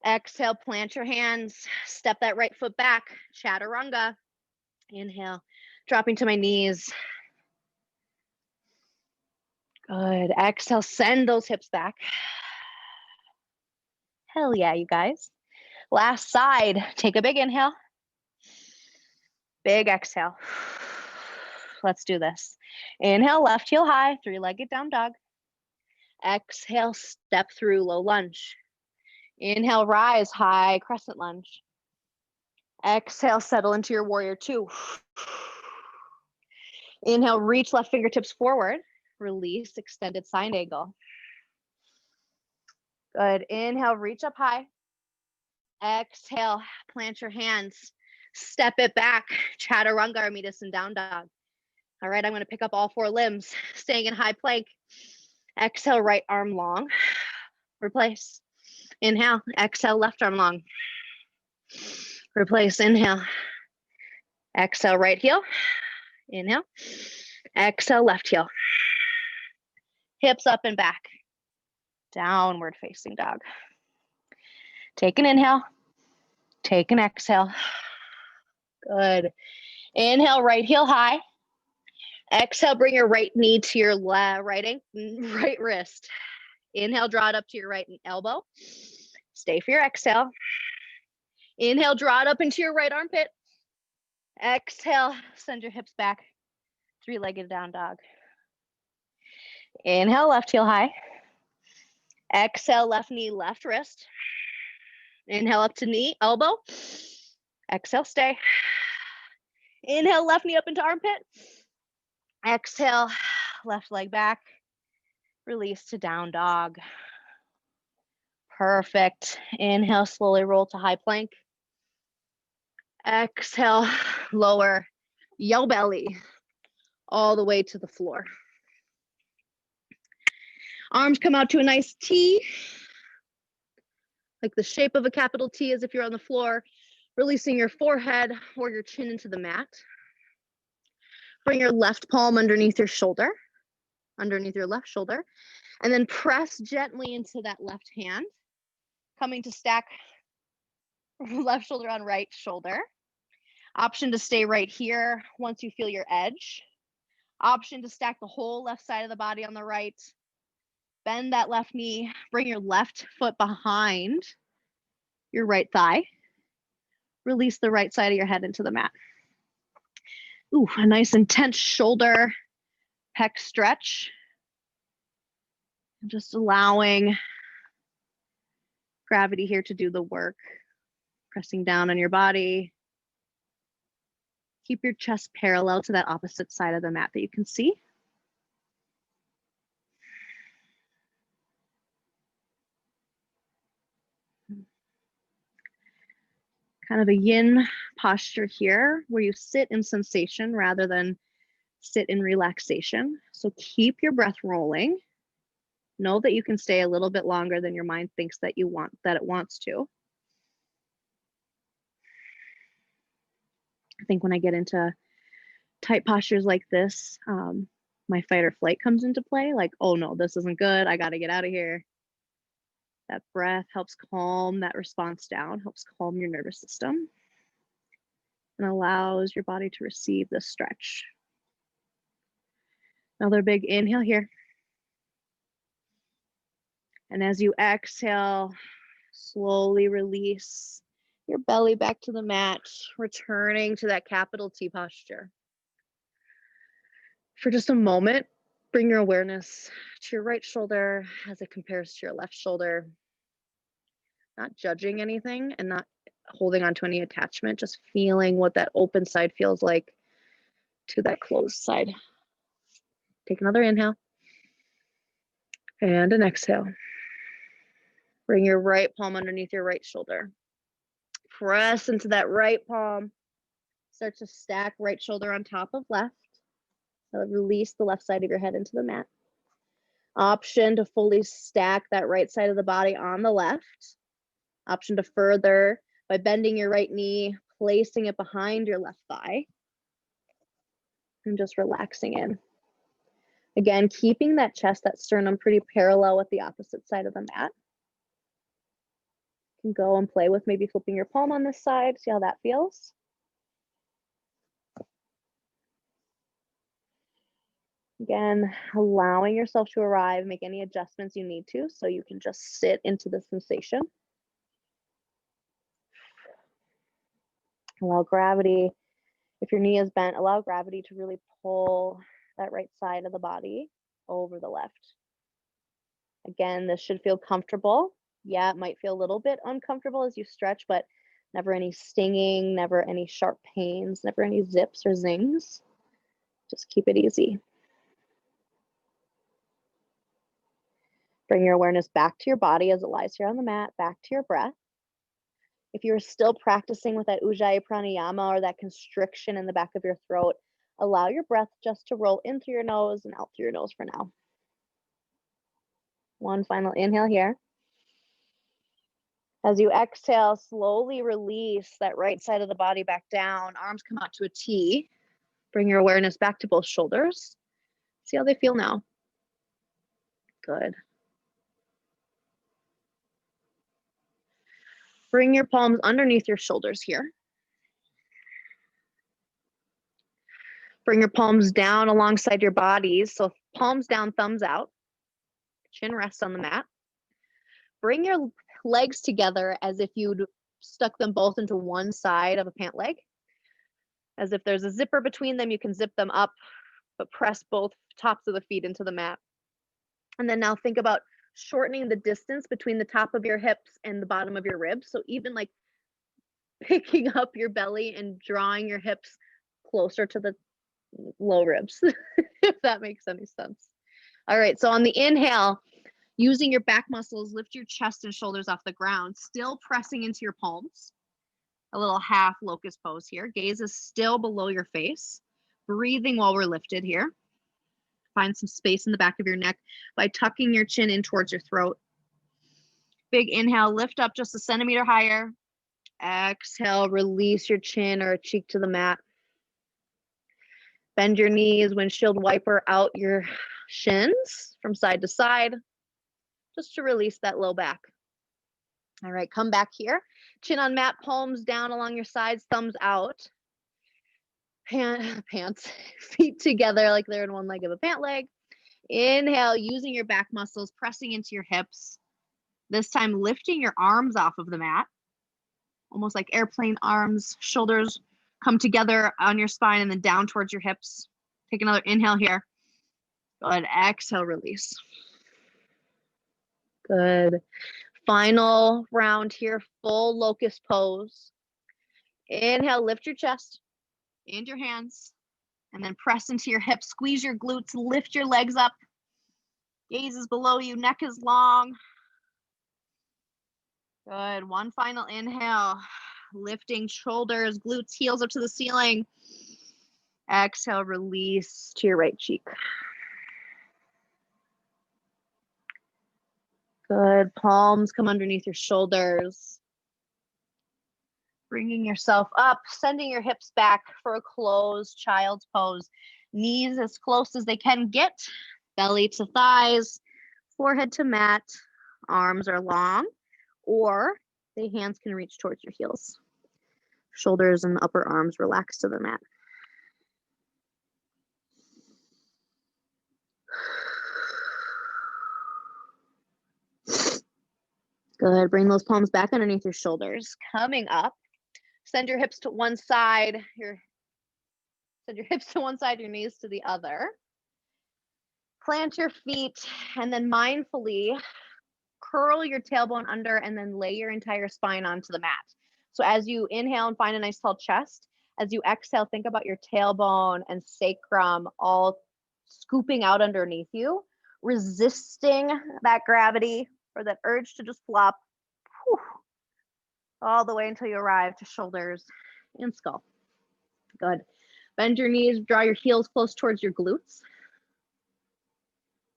Exhale, plant your hands, step that right foot back, Chaturanga. Inhale, dropping to my knees. Good. Exhale, send those hips back. Hell yeah, you guys. Last side, take a big inhale. Big exhale. Let's do this. Inhale, left heel high, three-legged down dog. Exhale, step through, low lunge. Inhale, rise, high crescent lunge. Exhale, settle into your warrior two. Inhale, reach left fingertips forward. Release, extended side angle. Good. Inhale, reach up high. Exhale, plant your hands. Step it back. Chaturanga or meet us in down dog. All right, I'm going to pick up all four limbs, staying in high plank. Exhale, right arm long. Replace. Inhale. Exhale, left arm long. Replace. Inhale. Exhale, right heel. Inhale. Exhale, left heel. Hips up and back. Downward facing dog. Take an inhale. Take an exhale. Good. Inhale, right heel high. Exhale, bring your right knee to your right wrist. Inhale, draw it up to your right elbow. Stay for your exhale. Inhale, draw it up into your right armpit. Exhale, send your hips back. Three-legged down dog. Inhale, left heel high. Exhale, left knee, left wrist. Inhale up to knee, elbow. Exhale, stay. Inhale, left knee up into armpit. Exhale, left leg back. Release to down dog. Perfect. Inhale, slowly roll to high plank. Exhale, lower your belly all the way to the floor. Arms come out to a nice T, like the shape of a capital T as if you're on the floor, releasing your forehead or your chin into the mat. Bring your left palm underneath your shoulder, underneath your left shoulder, and then press gently into that left hand, coming to stack left shoulder on right shoulder. Option to stay right here once you feel your edge. Option to stack the whole left side of the body on the right. Bend that left knee, bring your left foot behind your right thigh. Release the right side of your head into the mat. Ooh, a nice intense shoulder pec stretch. Just allowing gravity here to do the work. Pressing down on your body. Keep your chest parallel to that opposite side of the mat that you can see. Kind of a yin posture here where you sit in sensation rather than sit in relaxation. So keep your breath rolling. Know that you can stay a little bit longer than your mind thinks that it wants to. I think when I get into tight postures like this, my fight or flight comes into play. Like, oh no, this isn't good. I got to get out of here. That breath helps calm that response down, helps calm your nervous system, and allows your body to receive this stretch. Another big inhale here. And as you exhale, slowly release your belly back to the mat, returning to that capital T posture. For just a moment, bring your awareness to your right shoulder as it compares to your left shoulder. Not judging anything and not holding on to any attachment, just feeling what that open side feels like to that closed side. Take another inhale and an exhale. Bring your right palm underneath your right shoulder. Press into that right palm. Start to stack right shoulder on top of left. So release the left side of your head into the mat. Option to fully stack that right side of the body on the left. Option to further by bending your right knee, placing it behind your left thigh, and just relaxing in. Again, keeping that chest, that sternum pretty parallel with the opposite side of the mat. You can go and play with maybe flipping your palm on this side, see how that feels. Again, allowing yourself to arrive, make any adjustments you need to so you can just sit into the sensation. Allow gravity, if your knee is bent, allow gravity to really pull that right side of the body over the left. Again, this should feel comfortable. Yeah, it might feel a little bit uncomfortable as you stretch, but never any stinging, never any sharp pains, never any zips or zings. Just keep it easy. Bring your awareness back to your body as it lies here on the mat, back to your breath. If you're still practicing with that Ujjayi pranayama or that constriction in the back of your throat, allow your breath just to roll in through your nose and out through your nose for now. One final inhale here. As you exhale, slowly release that right side of the body back down. Arms come out to a T. Bring your awareness back to both shoulders. See how they feel now. Good. Bring your palms underneath your shoulders here. Bring your palms down alongside your bodies. So palms down, thumbs out. Chin rests on the mat. Bring your legs together as if you'd stuck them both into one side of a pant leg. As if there's a zipper between them, you can zip them up, but press both tops of the feet into the mat. And then now think about shortening the distance between the top of your hips and the bottom of your ribs. So even like picking up your belly and drawing your hips closer to the low ribs, if that makes any sense. All right, so on the inhale, using your back muscles, lift your chest and shoulders off the ground, still pressing into your palms. A little half locust pose here. Gaze is still below your face. Breathing while we're lifted here. Find some space in the back of your neck by tucking your chin in towards your throat. Big inhale, lift up just a centimeter higher. Exhale, release your chin or cheek to the mat. Bend your knees, windshield wiper out your shins from side to side, just to release that low back. All right, come back here. Chin on mat, palms down along your sides, thumbs out. Pants, feet together like they're in one leg of a pant leg. Inhale, using your back muscles, pressing into your hips. This time, lifting your arms off of the mat, almost like airplane arms. Shoulders come together on your spine and then down towards your hips. Take another inhale here. Good. Exhale, release. Good. Final round here, full locust pose. Inhale, lift your chest and your hands, and then press into your hips. Squeeze your glutes, lift your legs up. Gaze is below you, neck is long. Good. One final inhale. Lifting shoulders, glutes, heels up to the ceiling. Exhale, release to your right cheek. Good. Palms come underneath your shoulders. Bringing yourself up, sending your hips back for a closed child's pose. Knees as close as they can get. Belly to thighs, forehead to mat. Arms are long, or the hands can reach towards your heels. Shoulders and upper arms relax to the mat. Good. Bring those palms back underneath your shoulders. Coming up, send your hips to one side. Send your hips to one side, your knees to the other. Plant your feet, and then mindfully curl your tailbone under and then lay your entire spine onto the mat. So as you inhale and find a nice tall chest, as you exhale, think about your tailbone and sacrum all scooping out underneath you, resisting that gravity or that urge to just flop all the way until you arrive to shoulders and skull. Good. Bend your knees, draw your heels close towards your glutes.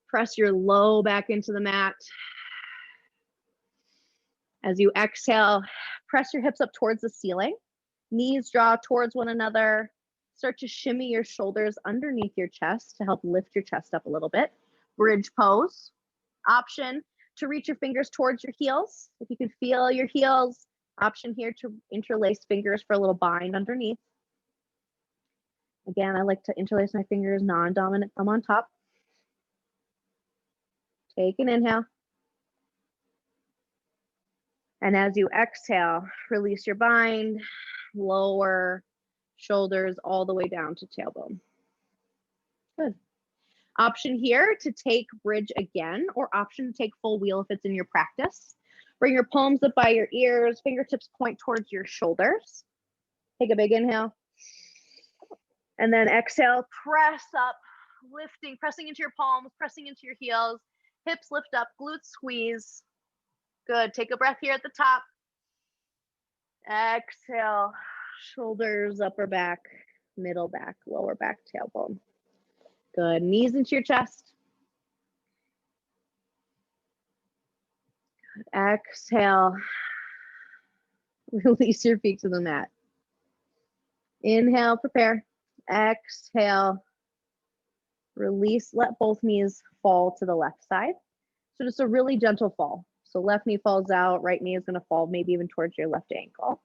Press your low back into the mat. As you exhale, press your hips up towards the ceiling. Knees draw towards one another. Start to shimmy your shoulders underneath your chest to help lift your chest up a little bit. Bridge pose. Option to reach your fingers towards your heels. If you can feel your heels, option here to interlace fingers for a little bind underneath. Again, I like to interlace my fingers, non-dominant thumb on top. Take an inhale. And as you exhale, release your bind, lower shoulders all the way down to tailbone. Good. Option here to take bridge again, or option to take full wheel if it's in your practice. Bring your palms up by your ears, fingertips point towards your shoulders. Take a big inhale. And then exhale, press up, lifting, pressing into your palms, pressing into your heels. Hips lift up, glutes squeeze. Good. Take a breath here at the top. Exhale, shoulders, upper back, middle back, lower back, tailbone. Good. Knees into your chest. Good. Exhale. Release your feet to the mat. Inhale, prepare. Exhale. Release, let both knees fall to the left side. So just a really gentle fall. So left knee falls out, right knee is going to fall maybe even towards your left ankle.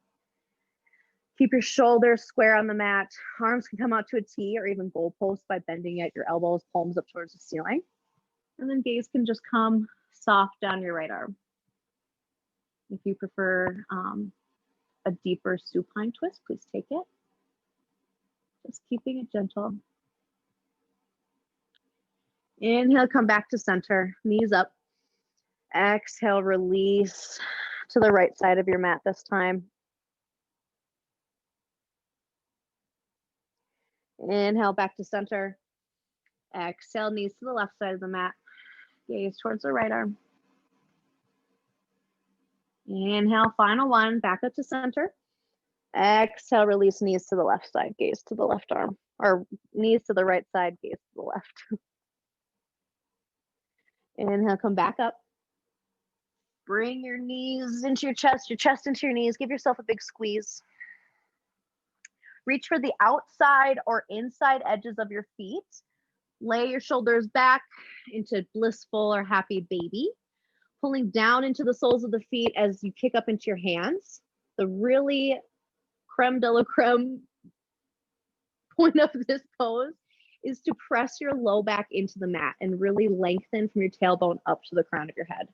Keep your shoulders square on the mat. Arms can come out to a T or even goalpost by bending at your elbows, palms up towards the ceiling. And then gaze can just come soft down your right arm. If you prefer a deeper supine twist, please take it. Just keeping it gentle. Inhale, come back to center, knees up. Exhale, release to the right side of your mat this time. Inhale, back to center. Exhale, knees to the left side of the mat. Gaze towards the right arm. Inhale, final one, back up to center. Exhale, release knees to the left side, gaze to the left arm, or knees to the right side, gaze to the left. Inhale, come back up. Bring your knees into your chest into your knees. Give yourself a big squeeze. Reach for the outside or inside edges of your feet. Lay your shoulders back into blissful or happy baby. Pulling down into the soles of the feet as you kick up into your hands. The really creme de la creme point of this pose is to press your low back into the mat and really lengthen from your tailbone up to the crown of your head.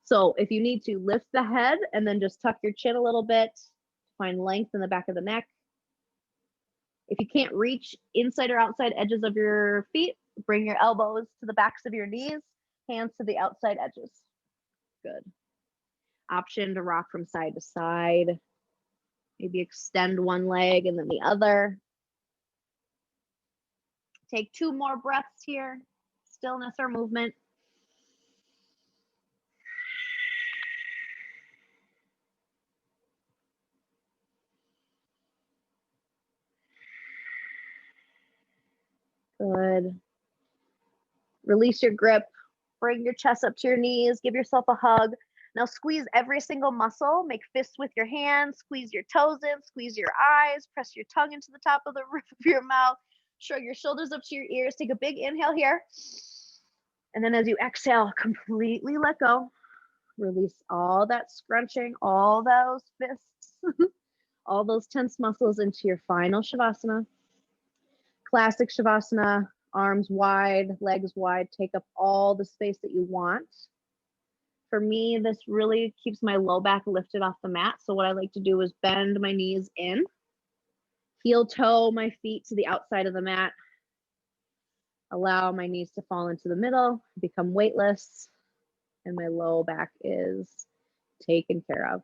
So if you need to, lift the head and then just tuck your chin a little bit, find length in the back of the neck. If you can't reach inside or outside edges of your feet, bring your elbows to the backs of your knees, hands to the outside edges. Good. Option to rock from side to side. Maybe extend one leg and then the other. Take 2 more breaths here. Stillness or movement. Good. Release your grip. Bring your chest up to your knees. Give yourself a hug. Now squeeze every single muscle. Make fists with your hands. Squeeze your toes in. Squeeze your eyes. Press your tongue into the top of the roof of your mouth. Shrug your shoulders up to your ears. Take a big inhale here. And then as you exhale, completely let go. Release all that scrunching, all those fists, all those tense muscles into your final Shavasana. Classic Shavasana, arms wide, legs wide, take up all the space that you want. For me, this really keeps my low back lifted off the mat. So what I like to do is bend my knees in, heel toe my feet to the outside of the mat, allow my knees to fall into the middle, become weightless, and my low back is taken care of.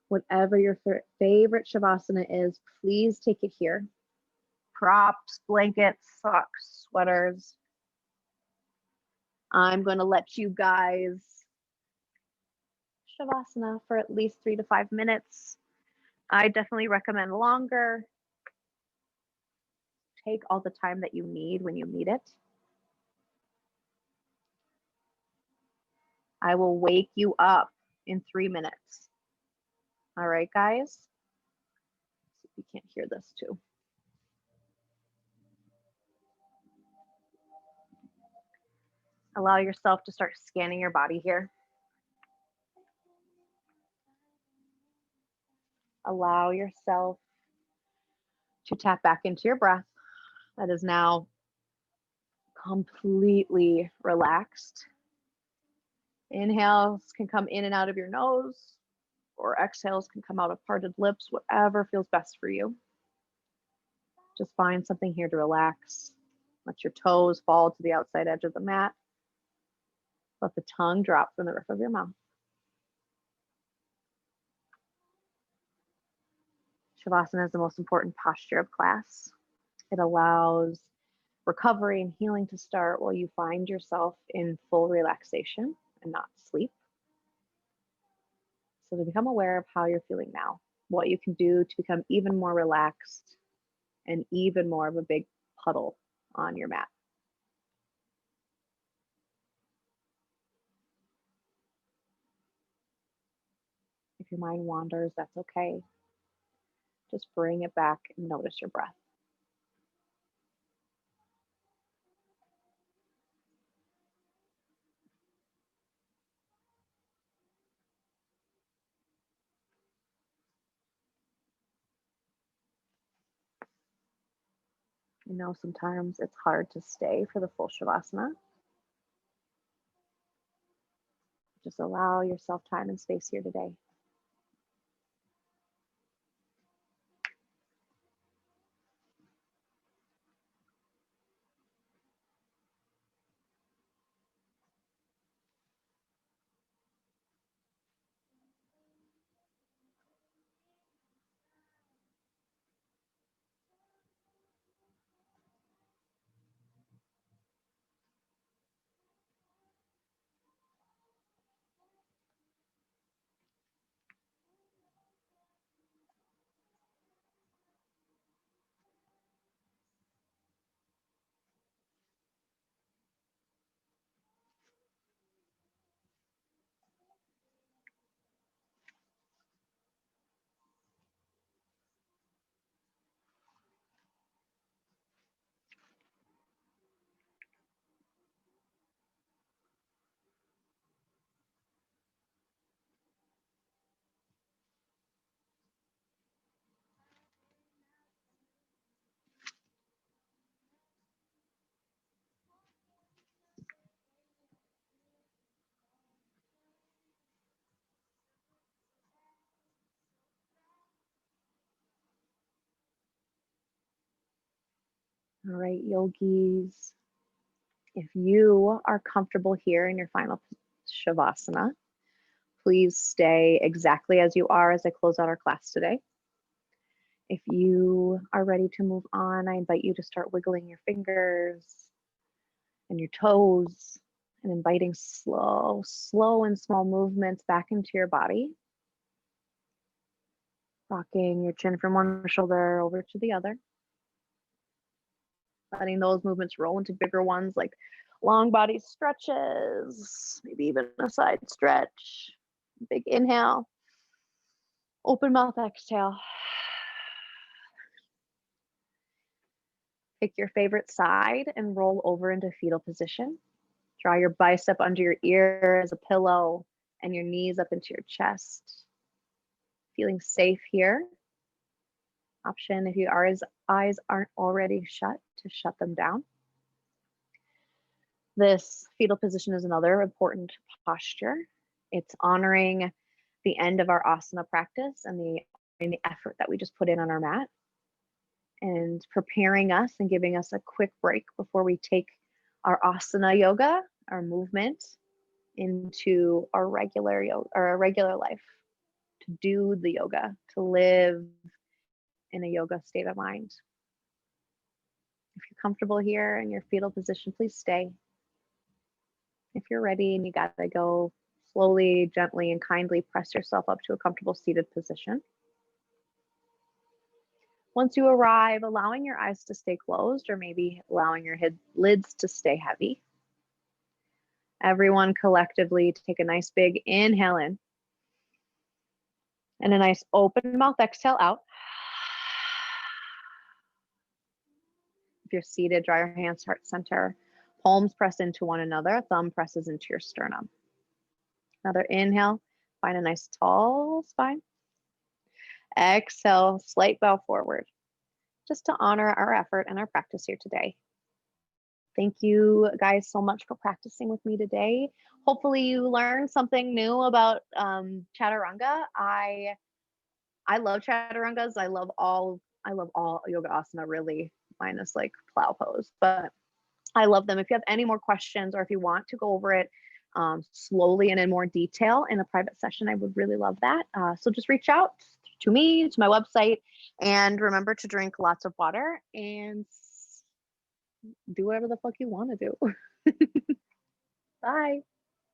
Whatever your favorite Shavasana is, please take it here. Props, blankets, socks, sweaters. I'm going to let you guys Shavasana for at least 3 to 5 minutes. I definitely recommend longer. Take all the time that you need when you need it. I will wake you up in 3 minutes. All right, guys? See if you can't hear this too. Allow yourself to start scanning your body here. Allow yourself to tap back into your breath that is now completely relaxed. Inhales can come in and out of your nose, or exhales can come out of parted lips, whatever feels best for you. Just find something here to relax. Let your toes fall to the outside edge of the mat. Let the tongue drop from the roof of your mouth. Shavasana is the most important posture of class. It allows recovery and healing to start while you find yourself in full relaxation and not sleep. So to become aware of how you're feeling now, what you can do to become even more relaxed and even more of a big puddle on your mat. If your mind wanders, that's okay. Just bring it back and notice your breath. I know sometimes it's hard to stay for the full Shavasana. Just allow yourself time and space here today. All right, yogis, if you are comfortable here in your final Shavasana, please stay exactly as you are as I close out our class today. If you are ready to move on, I invite you to start wiggling your fingers and your toes and inviting slow and small movements back into your body. Rocking your chin from one shoulder over to the other. Letting those movements roll into bigger ones like long body stretches, maybe even a side stretch. Big inhale. Open mouth exhale. Pick your favorite side and roll over into fetal position. Draw your bicep under your ear as a pillow and your knees up into your chest. Feeling safe here. Option, if your eyes aren't already shut, to shut them down. This fetal position is another important posture. It's honoring the end of our asana practice and the effort that we just put in on our mat, and preparing us and giving us a quick break before we take our asana yoga, our movement, into our regular yoga or our regular life, to do the yoga, to live in a yoga state of mind. If you're comfortable here in your fetal position, please stay. If you're ready and you gotta go, slowly, gently, and kindly press yourself up to a comfortable seated position. Once you arrive, allowing your eyes to stay closed or maybe allowing your lids to stay heavy. Everyone collectively take a nice big inhale in and a nice open mouth exhale out. If you're seated, draw your hands heart center. Palms press into one another. Thumb presses into your sternum. Another inhale. Find a nice tall spine. Exhale, slight bow forward, just to honor our effort and our practice here today. Thank you guys so much for practicing with me today. Hopefully you learned something new about Chaturanga. I love Chaturangas. I love all yoga asana, really, minus like plow pose, but I love them. If you have any more questions or if you want to go over it slowly and in more detail in a private session, I would really love that. So just reach out to me, to my website, and remember to drink lots of water and do whatever the fuck you want to do. Bye.